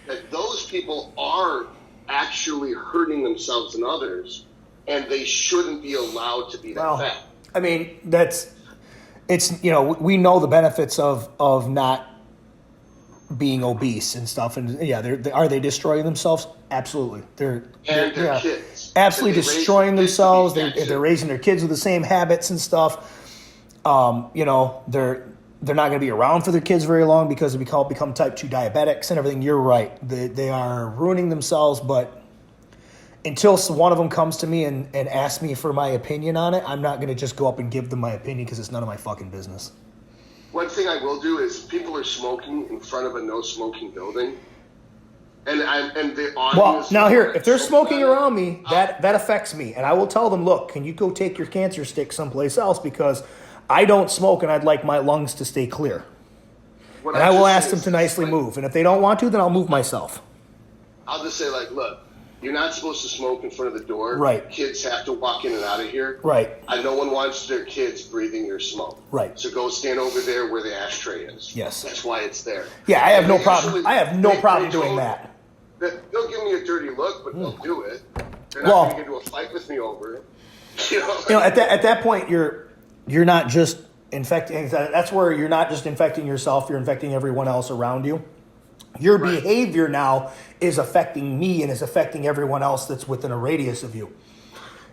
That those people are actually hurting themselves and others, and they shouldn't be allowed to be that fat. I mean, we know the benefits of not being obese and stuff, and are they destroying themselves? Absolutely. They're kids. Absolutely destroying themselves. They're raising their kids with the same habits and stuff. They're not going to be around for their kids very long because they become type 2 diabetics and everything. You're right. They are ruining themselves, but until one of them comes to me and asks me for my opinion on it, I'm not going to just go up and give them my opinion because it's none of my fucking business. One thing I will do is people are smoking in front of a no-smoking building, and the audience. Well, now here, if they're smoking around me, that affects me, and I will tell them, look, can you go take your cancer stick someplace else because I don't smoke and I'd like my lungs to stay clear. And I will ask them to nicely move, and if they don't want to, then I'll move myself. I'll just say, like, look, you're not supposed to smoke in front of the door. Right. Kids have to walk in and out of here. Right. And no one wants their kids breathing your smoke. Right. So go stand over there where the ashtray is. Yes. That's why it's there. Yeah, I have no problem. I have no problem doing that. They'll give me a dirty look, but they'll do it. They're not going to get into a fight with me over it. At that point, you're not just infecting. That's where you're not just infecting yourself. You're infecting everyone else around you. Your behavior now is affecting me and is affecting everyone else that's within a radius of you.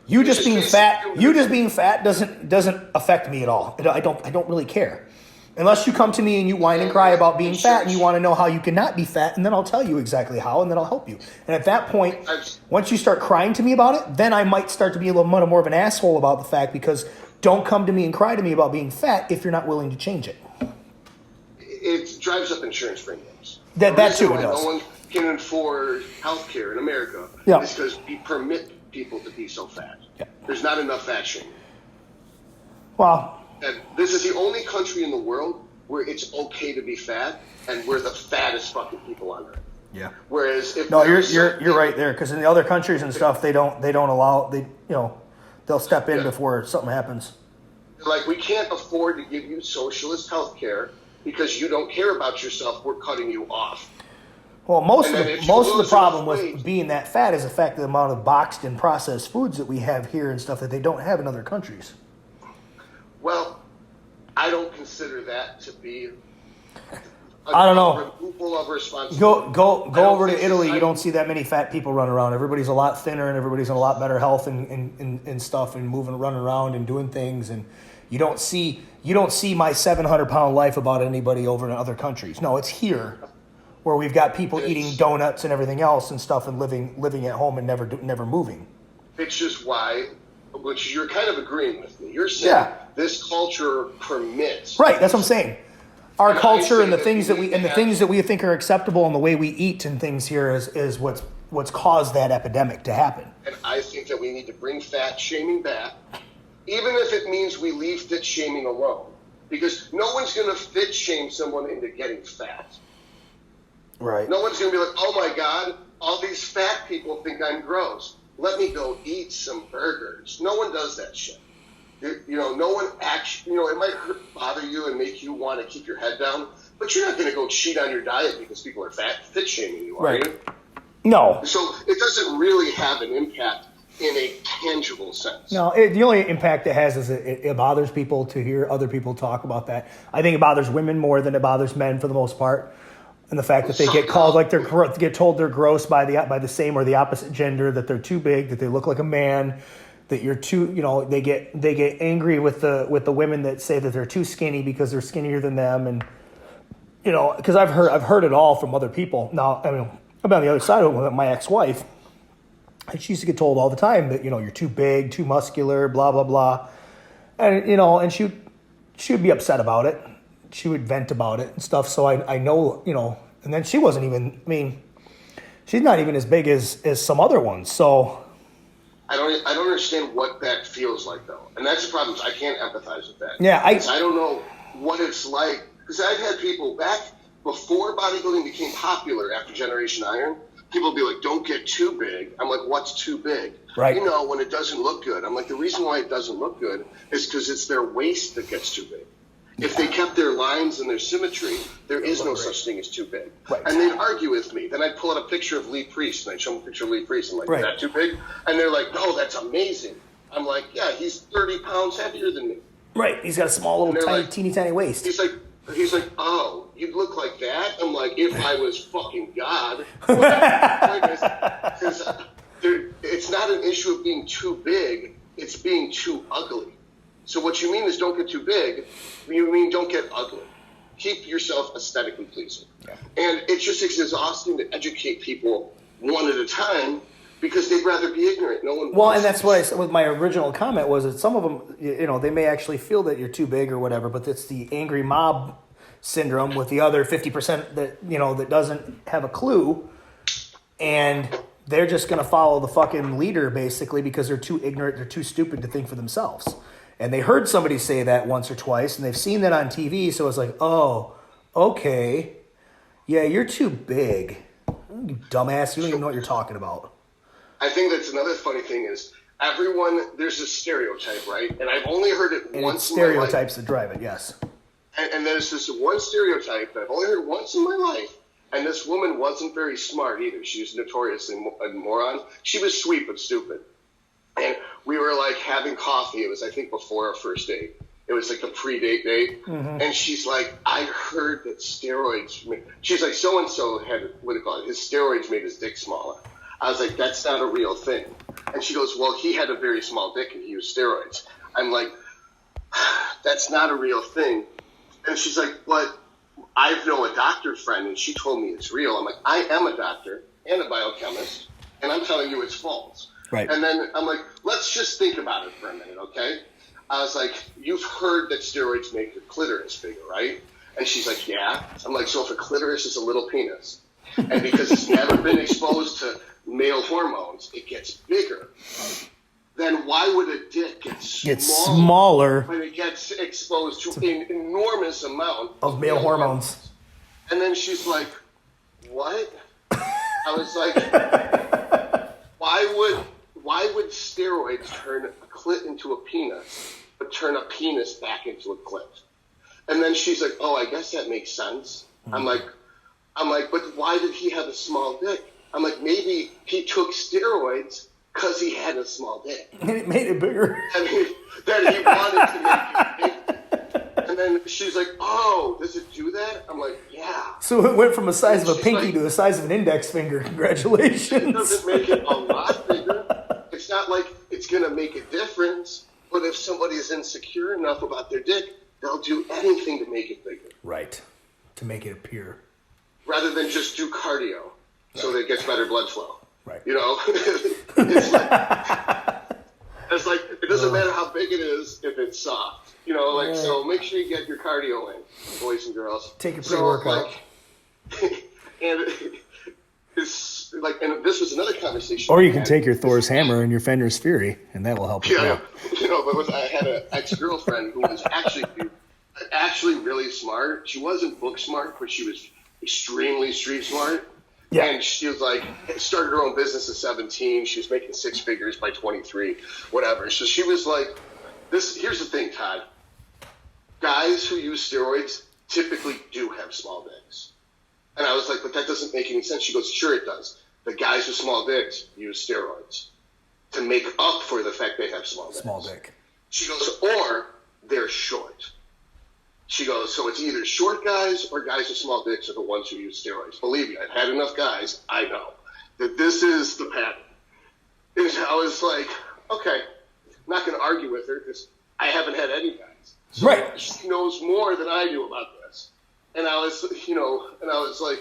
You just being fat doesn't affect me at all. I don't really care. Unless you come to me and you whine and cry about being fat and you want to know how you cannot be fat, and then I'll tell you exactly how, and then I'll help you. And at that point, once you start crying to me about it, then I might start to be a little more of an asshole about the fact, because don't come to me and cry to me about being fat if you're not willing to change it. It drives up insurance premiums. That too it does. No one can afford health care in America is because we permit people to be so fat. Yeah. There's not enough fat shaming. Well, and this is the only country in the world where it's okay to be fat, and we're the fattest fucking people on earth. Yeah. Whereas if you're right there, because in the other countries and stuff they don't allow they'll step in before something happens. Like, we can't afford to give you socialist health care because you don't care about yourself. We're cutting you off. Well, most of the problem with being that fat is the fact of the amount of boxed and processed foods that we have here and stuff that they don't have in other countries. Well, I don't consider that to be I don't know. removal of responsibility. Go over to Italy. You don't see that many fat people running around. Everybody's a lot thinner and everybody's in a lot better health and stuff and running around and doing things. And you don't see my 700-pound life about anybody over in other countries. No, it's here where we've got people eating donuts and everything else and stuff and living at home and never moving. It's just why which you're kind of agreeing with me. You're saying this culture permits. Right, that's what I'm saying. Our culture and the things that we think are acceptable and the way we eat and things here is what's caused that epidemic to happen. And I think that we need to bring fat shaming back, even if it means we leave fit shaming alone. Because no one's going to fit shame someone into getting fat. Right. No one's going to be like, oh my God, all these fat people think I'm gross. Let me go eat some burgers. No one does that shit. No one actually, it might bother you and make you want to keep your head down, but you're not going to go cheat on your diet because people are fit shaming you, are you? No. So it doesn't really have an impact in a tangible sense. No, the only impact it has is it bothers people to hear other people talk about that. I think it bothers women more than it bothers men for the most part. And the fact that they get called like get told they're gross by the same or the opposite gender, that they're too big, that they look like a man, that you're too, they get angry with the women that say that they're too skinny because they're skinnier than them, and because I've heard it all from other people. Now, I mean, I'm on the other side of it with my ex-wife, and she used to get told all the time that you're too big, too muscular, blah blah blah, and and she would be upset about it. She would vent about it and stuff. So I know, and then she wasn't even, she's not even as big as some other ones. So I don't understand what that feels like though. And that's the problem. I can't empathize with that. Yeah. I don't know what it's like, because I've had people back before bodybuilding became popular after Generation Iron, people would be like, don't get too big. I'm like, what's too big? Right. When it doesn't look good. I'm like, the reason why it doesn't look good is because it's their waist that gets too big. If they kept their lines and their symmetry, there is no such thing as too big. Right. And they'd argue with me. Then I'd pull out a picture of Lee Priest, and I'd show them a picture of Lee Priest. I'm like, is that too big? And they're like, no, that's amazing. I'm like, yeah, he's 30 pounds heavier than me. Right. He's got a small little teeny tiny waist. He's like, oh, you look like that? I'm like, if I was fucking God. Because it's not an issue of being too big. It's being too ugly. So what you mean is don't get too big. You mean don't get ugly. Keep yourself aesthetically pleasing. Yeah. And it's just exhausting to educate people one at a time because they'd rather be ignorant. No one. Well, and that's what I said with my original comment was that some of them, they may actually feel that you're too big or whatever, but it's the angry mob syndrome with the other 50% that, that doesn't have a clue, and they're just going to follow the fucking leader basically because they're too ignorant, they're too stupid to think for themselves. And they heard somebody say that once or twice, and they've seen that on TV, so it's like, oh, okay, yeah, you're too big. You dumbass, you don't even know what you're talking about. I think that's another funny thing is there's a stereotype, right? And I've only heard it once in my life. Stereotypes that drive it, yes. And there's this one stereotype that I've only heard once in my life, and this woman wasn't very smart either. She was notoriously a moron. She was sweet but stupid. And we were like having coffee. It was, I think, before our first date. It was like a pre-date date. Mm-hmm. And she's like, I heard that steroids. She's like, so-and-so had, his steroids made his dick smaller. I was like, that's not a real thing. And she goes, well, he had a very small dick and he used steroids. I'm like, that's not a real thing. And she's like, but I know a doctor friend and she told me it's real. I'm like, I am a doctor and a biochemist, and I'm telling you it's false. Right. And then I'm like, let's just think about it for a minute, okay? I was like, you've heard that steroids make your clitoris bigger, right? And she's like, yeah. I'm like, so if a clitoris is a little penis, and because it's never been exposed to male hormones, it gets bigger, then why would a dick get smaller when it gets exposed to an enormous amount of male hormones? And then she's like, what? I was like, why would steroids turn a clit into a penis, but turn a penis back into a clit? And then she's like, oh, I guess that makes sense. Mm-hmm. I'm like, but why did he have a small dick? I'm like, maybe he took steroids because he had a small dick. And it made it bigger. And that he wanted to make it bigger. And then she's like, oh, does it do that? I'm like, yeah. So it went from the size of a pinky to the size of an index finger. Congratulations. It doesn't make it a lot bigger. It's not like it's going to make a difference. But if somebody is insecure enough about their dick, they'll do anything to make it bigger. Right. To make it appear. Rather than just do cardio so that it gets better blood flow. Right. It's like it doesn't matter how big it is if it's soft. You know, like, so make sure you get your cardio in, boys and girls. Take your pre-workout. And it's like, and this was another conversation. Or you can take your Thor's hammer and your Fenrir's Fury, and that will help you. Yeah, you know, but I had an ex-girlfriend who was actually really smart. She wasn't book smart, but she was extremely street smart. Yeah. And she was like, started her own business at 17. She was making six figures by 23, whatever. So she was like, here's the thing, Todd. Guys who use steroids typically do have small dicks. And I was like, but that doesn't make any sense. She goes, sure it does. The guys with small dicks use steroids to make up for the fact they have small dicks. Small dick. She goes, or they're short. She goes, so it's either short guys or guys with small dicks are the ones who use steroids. Believe me, I've had enough guys. I know that this is the pattern. And I was like, okay, I'm not going to argue with her because I haven't had any guys. So right. She knows more than I do about this. And I was, like,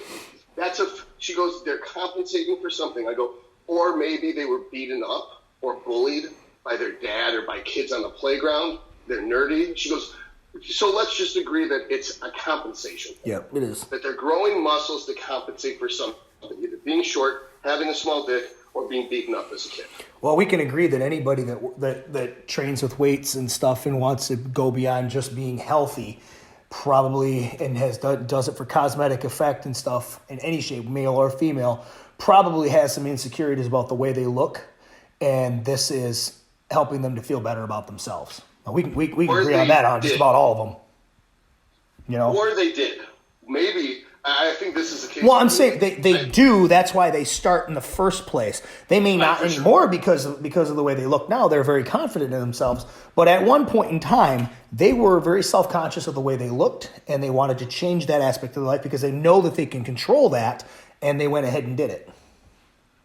she goes, they're compensating for something. I go, or maybe they were beaten up or bullied by their dad or by kids on the playground. They're nerdy. She goes, so let's just agree that it's a compensation. Yeah, it is. That they're growing muscles to compensate for something, either being short, having a small dick, or being beaten up as a kid. Well, we can agree that anybody that trains with weights and stuff and wants to go beyond just being healthy probably and does it for cosmetic effect and stuff in any shape, male or female, probably has some insecurities about the way they look, and this is helping them to feel better about themselves. We can agree on that on just about all of them. You know? Or they did. Maybe. I think this is the case. Well, I'm saying they do. That's why they start in the first place. They may not anymore because of the way they look now. They're very confident in themselves. But at one point in time, they were very self-conscious of the way they looked, and they wanted to change that aspect of their life because they know that they can control that, and they went ahead and did it.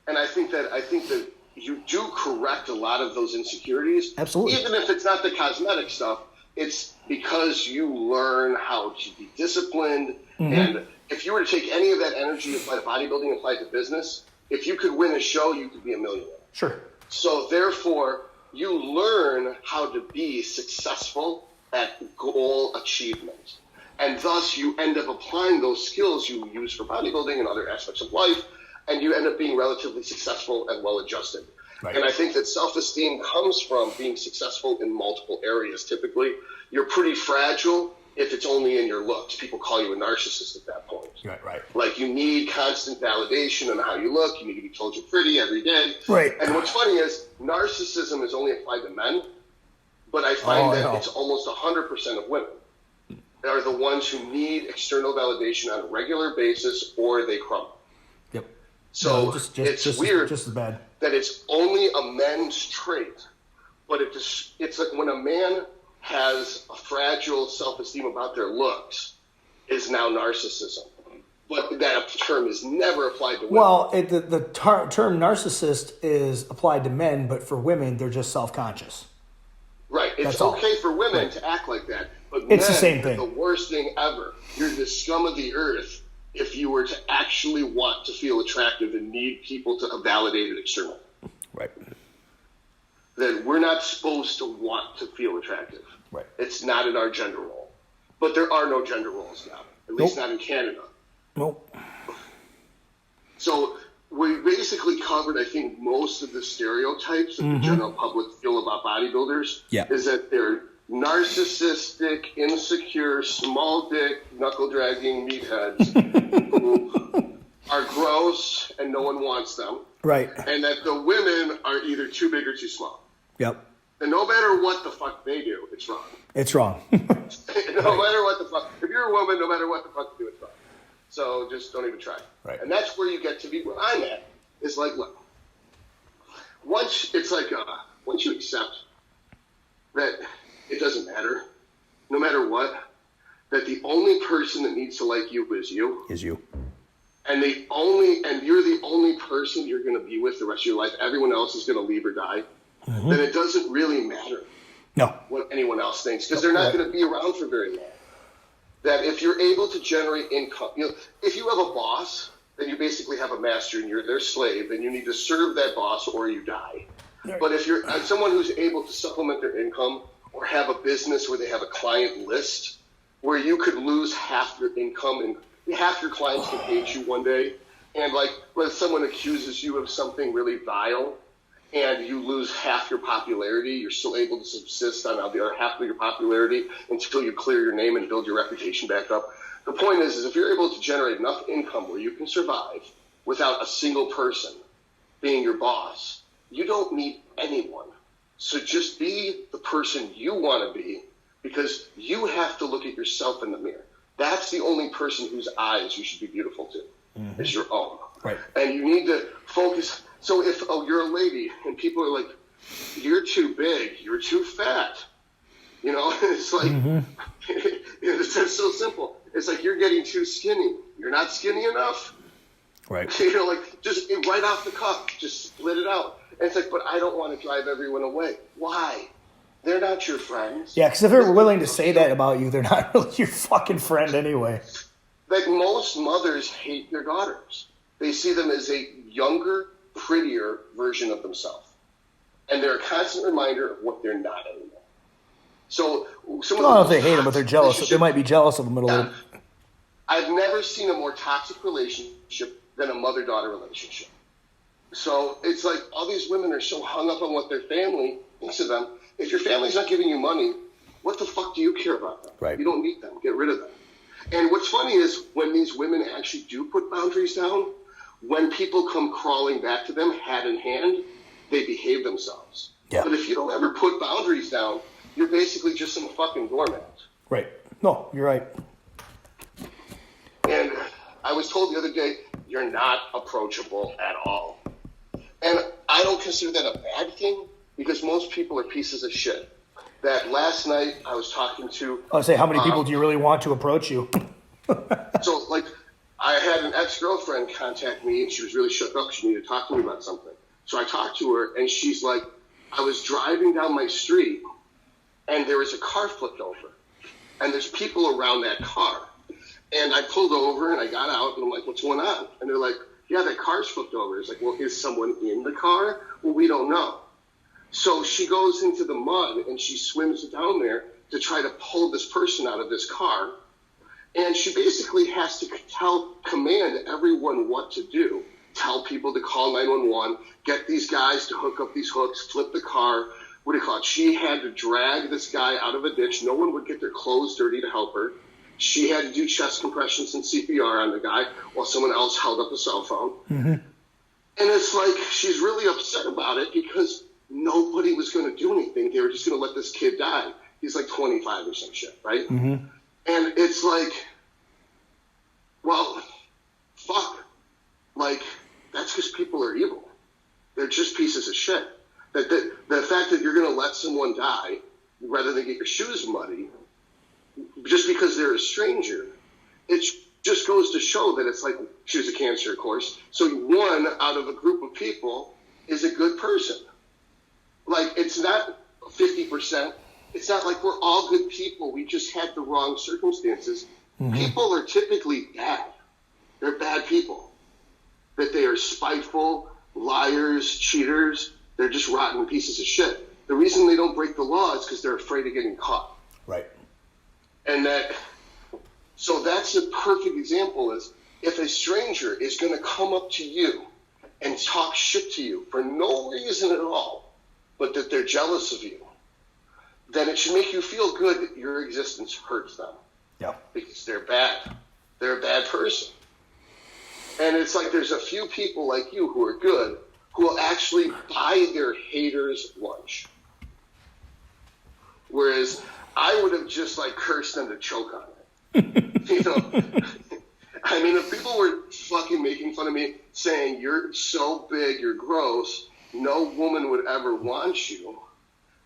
And I think that you do correct a lot of those insecurities. Absolutely. Even if it's not the cosmetic stuff, it's because you learn how to be disciplined. Mm-hmm. And if you were to take any of that energy, apply to bodybuilding, apply to business, if you could win a show, you could be a millionaire. Sure. So therefore, you learn how to be successful at goal achievement. And thus, you end up applying those skills you use for bodybuilding and other aspects of life, and you end up being relatively successful and well-adjusted. Right. And I think that self-esteem comes from being successful in multiple areas. Typically, you're pretty fragile if it's only in your looks. People call you a narcissist at that point. Right. Like, you need constant validation on how you look. You need to be told you're pretty every day. Right. And what's funny is narcissism is only applied to men, but I find it's almost 100% of women are the ones who need external validation on a regular basis or they crumble. Yep. So it's weird just as bad that it's only a men's trait, but it's like when a man has a fragile self-esteem about their looks is now narcissism. But that term is never applied to women. Well, the term narcissist is applied to men, but for women, they're just self-conscious. Right. It's okay for women to act like that, but it's the same thing. The worst thing ever. You're the scum of the earth if you were to actually want to feel attractive and need people to validate it externally. Right. Then we're not supposed to want to feel attractive. Right. It's not in our gender role. But there are no gender roles now, at least not in Canada. Nope. So we basically covered, I think, most of the stereotypes that the general public feel about bodybuilders. Yeah. Is that they're narcissistic, insecure, small dick, knuckle-dragging meatheads who are gross and no one wants them. Right. And that the women are either too big or too small. Yep. And no matter what the fuck they do, it's wrong. It's wrong. No matter what the fuck. If you're a woman, no matter what the fuck you do, it's wrong. So just don't even try. Right. And that's where you get to be where I'm at. It's like, look, once you accept that it doesn't matter, no matter what, that the only person that needs to like you is you. Is you. And you're the only person you're going to be with the rest of your life. Everyone else is going to leave or die. Then it doesn't really matter what anyone else thinks because they're not going to be around for very long. That if you're able to generate income, if you have a boss, then you basically have a master and you're their slave, and you need to serve that boss or you die. But if you're someone who's able to supplement their income or have a business where they have a client list where you could lose half your income and half your clients can hate you one day, and like when someone accuses you of something really vile and you lose half your popularity, you're still able to subsist on the other half of your popularity until you clear your name and build your reputation back up. The point is if you're able to generate enough income where you can survive without a single person being your boss, you don't need anyone. So just be the person you want to be, because you have to look at yourself in the mirror. That's the only person whose eyes you should be beautiful to, is your own. Right. And you need to focus. So if you're a lady and people are like, you're too big, you're too fat, you know, it's like, it's so simple. It's like you're getting too skinny. You're not skinny enough. Right. You know, like just right off the cuff, just split it out. And it's like, but I don't want to drive everyone away. Why? They're not your friends. Yeah, because if they're willing to say that about you, they're not really your fucking friend anyway. Like most mothers hate their daughters. They see them as a younger, prettier version of themselves. And they're a constant reminder of what they're not anymore. So I don't know if they hate them, but they're jealous. They might be jealous of them a little bit. I've never seen a more toxic relationship than a mother-daughter relationship. So it's like all these women are so hung up on what their family thinks of them. If your family's not giving you money, what the fuck do you care about them? Right. You don't need them. Get rid of them. And what's funny is when these women actually do put boundaries down, when people come crawling back to them hat in hand, they behave themselves. Yeah. But if you don't ever put boundaries down, you're basically just some fucking doormat. Right. No, you're right. And I was told the other day, you're not approachable at all. And I don't consider that a bad thing because most people are pieces of shit. That last night I was talking to... I was say, how many people do you really want to approach you? So, like, I had an ex-girlfriend contact me and she was really shook up. She needed to talk to me about something. So I talked to her and she's like, I was driving down my street and there was a car flipped over. And there's people around that car. And I pulled over and I got out and I'm like, what's going on? And they're like, yeah, that car's flipped over. It's like, well, is someone in the car? Well, we don't know. So she goes into the mud and she swims down there to try to pull this person out of this car. And she basically has to command everyone what to do. Tell people to call 911, get these guys to hook up these hooks, flip the car. What do you call it? She had to drag this guy out of a ditch. No one would get their clothes dirty to help her. She had to do chest compressions and CPR on the guy while someone else held up a cell phone. Mm-hmm. And it's like she's really upset about it because nobody was going to do anything. They were just going to let this kid die. He's like 25 or some shit, right? Mm-hmm. And it's like, well, fuck. Like, that's because people are evil. They're just pieces of shit. The fact that you're going to let someone die rather than get your shoes muddy just because they're a stranger, it just goes to show that it's like she was a cancer, of course. So one out of a group of people is a good person. Like, it's not 50%. It's not like we're all good people. We just had the wrong circumstances. Mm-hmm. People are typically bad. They're bad people. That they are spiteful, liars, cheaters. They're just rotten pieces of shit. The reason they don't break the law is because they're afraid of getting caught. Right. And so that's a perfect example is if a stranger is going to come up to you and talk shit to you for no reason at all, but that they're jealous of you, then it should make you feel good that your existence hurts them. Yeah. Because they're bad. They're a bad person. And it's like there's a few people like you who are good who will actually buy their haters lunch. Whereas I would have just like cursed them to choke on it. You know? I mean, if people were fucking making fun of me saying, you're so big, you're gross, no woman would ever want you,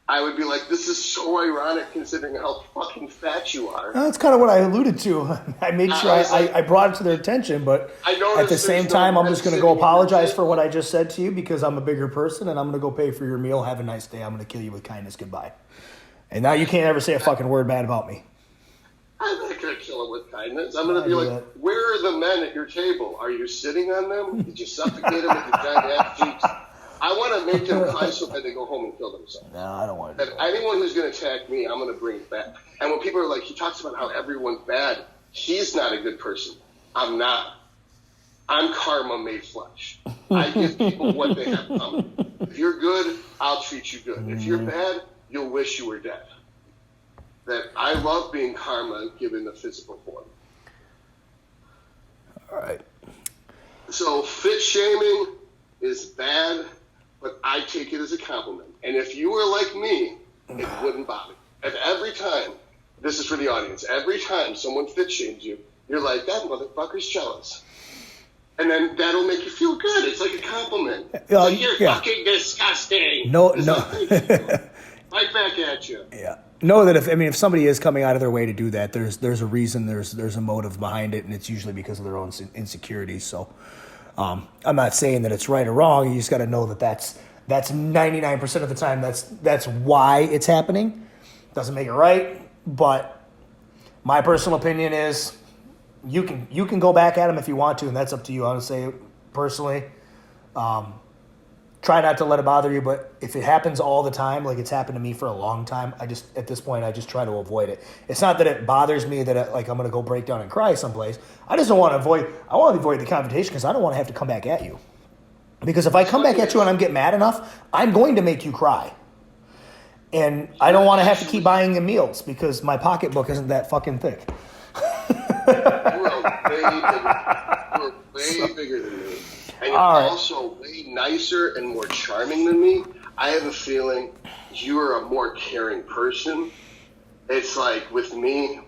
I would be like, this is so ironic considering how fucking fat you are. That's kind of what I alluded to. I made sure I brought it to their attention, but at the same time, I'm just going to go apologize for what I just said to you because I'm a bigger person and I'm going to go pay for your meal. Have a nice day. I'm going to kill you with kindness. Goodbye. And now you can't ever say a fucking word bad about me. I'm not going to kill him with kindness. I'm going to be like, where are the men at your table? Are you sitting on them? Did you suffocate them with your giant ass cheeks? I want to make them cry so bad they go home and kill themselves. No, I don't want to. And anyone who's going to attack me, I'm going to bring back. And when people are like, he talks about how everyone's bad, he's not a good person. I'm not. I'm karma made flesh. I give people what they have coming. If you're good, I'll treat you good. If you're bad, you'll wish you were dead. That I love being karma given the physical form. All right. So fit shaming is bad, but I take it as a compliment. And if you were like me, it wouldn't bother me. And every time, this is for the audience, every time someone fit shames you, you're like, that motherfucker's jealous. And then that'll make you feel good. It's like a compliment. Like, you're fucking disgusting. No. Right back at you. Yeah. Know that if somebody is coming out of their way to do that, there's a reason, there's a motive behind it, and it's usually because of their own insecurities. So I'm not saying that it's right or wrong. You just got to know that that's 99% of the time that's why it's happening. Doesn't make it right, but my personal opinion is you can go back at them if you want to, and that's up to you. I would say personally, try not to let it bother you, but if it happens all the time, like it's happened to me for a long time, at this point I just try to avoid it. It's not that it bothers me that I'm going to go break down and cry someplace. I just don't want to avoid the confrontation because I don't want to have to come back at you. Because if I come back at you and I'm getting mad enough, I'm going to make you cry. And I don't want to have to keep buying you meals because my pocketbook isn't that fucking thick. You're way bigger than me. And you're also way nicer and more charming than me. I have a feeling you're a more caring person. It's like with me,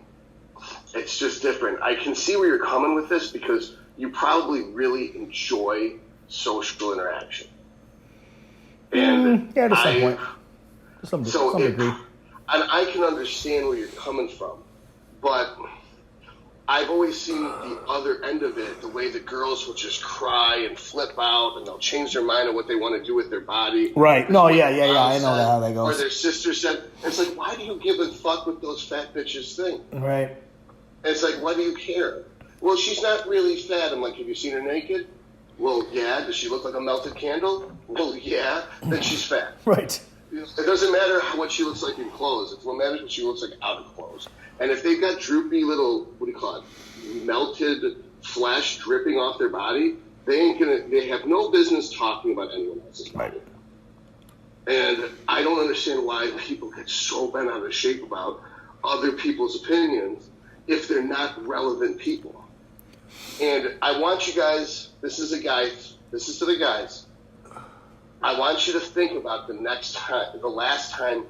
it's just different. I can see where you're coming with this because you probably really enjoy social interaction. And to some point. To some degree. And I can understand where you're coming from. But I've always seen the other end of it, the way the girls will just cry and flip out and they'll change their mind on what they want to do with their body. Right. No, yeah, I know how that goes. Or their sister said, it's like, why do you give a fuck what those fat bitches think? Right. And it's like, why do you care? Well, she's not really fat. I'm like, have you seen her naked? Well, yeah. Does she look like a melted candle? Well, yeah. Then she's fat. Right. It doesn't matter what she looks like in clothes. It matters what she looks like out of clothes. And if they've got droopy little, melted flesh dripping off their body, they have no business talking about anyone else's body. Right. And I don't understand why people get so bent out of shape about other people's opinions if they're not relevant people. And I want you guys, this is to the guys, I want you to think about the last time